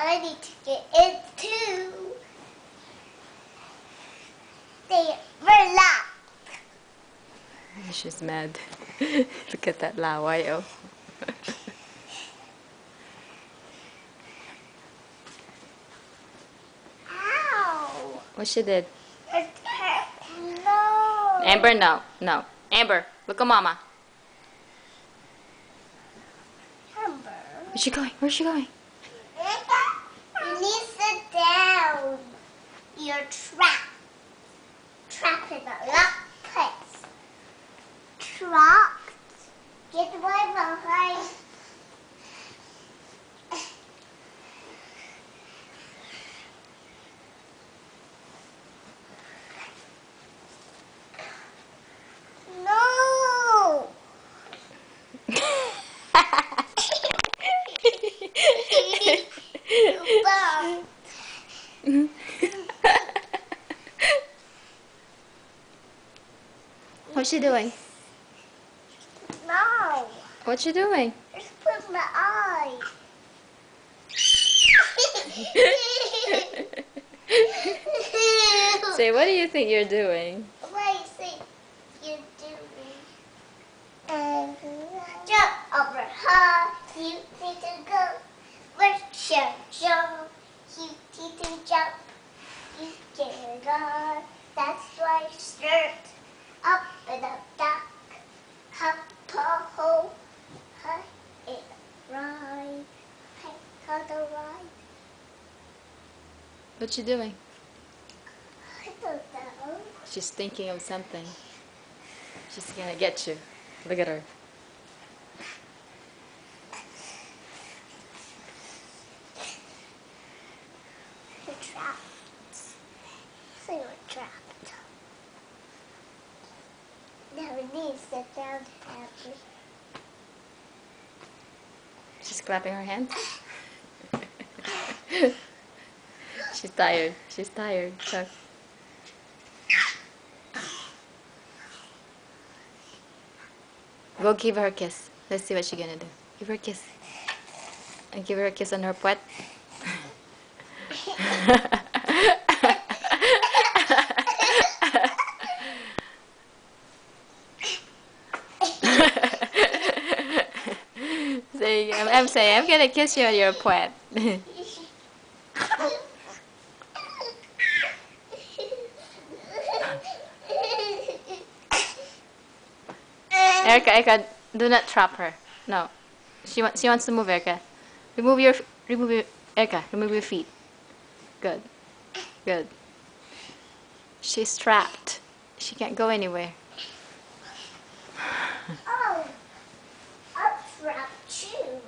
I need to get in too. They were locked. She's mad. Look at that laway, oh. Ow. What she did? It hurt. No. Amber, no. No. Amber, look at Mama. Amber. Where's she going? Where's she going? You need to sit down. You're trapped. Trapped in a locked place. Trapped. Get away behind. No. Stop. What's she doing? No. What's she doing? Just put my eye. Say, what do you think you're doing? What do you think you're doing? Jump over high, you need to go. Where's your jump? You need to jump. You get it on. That's why you start up and up, duck. Hop a hole. Hi, it ride. Hi, how to ride. What's she doing? I don't know. She's thinking of something. She's gonna get you. Look at her. You're trapped. So you're trapped. Now we need to sit down happy. She's clapping her hands. She's tired. She's tired. Chuck. Go give her a kiss. Let's see what she's gonna do. Give her a kiss. And give her a kiss on her butt. Say, I'm saying, I'm gonna kiss you on your butt. Erica, do not trap her. No, she wants to move. Erica, remove your Erica, remove your feet. Good, good. She's trapped. She can't go anywhere. Oh, I'm trapped too.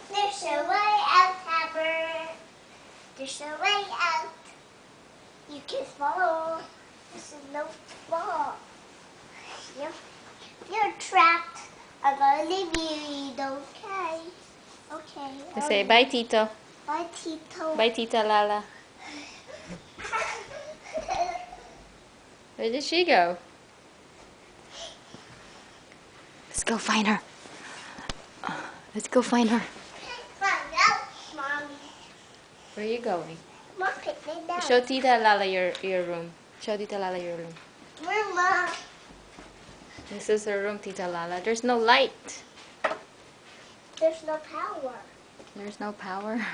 There's a way out, Hammer. There's a way out. You can follow. There's no fall. You're trapped. I'm gonna leave you. Okay. Okay. Let's say bye, Tito. Bye, Tito. Bye, Tita Lala. Where did she go? Let's go find her. Let's go find her. Find out, Mommy. Where are you going? Mom, pick me down. Show Tita Lala your room. Show Tita Lala your room. Where, Mom? This is her room, Tita Lala. There's no light. There's no power. There's no power.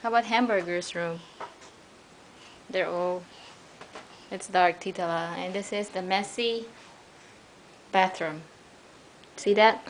How about Hamburger's room? They're all... It's dark, Tita Lala. And this is the messy bathroom. See that?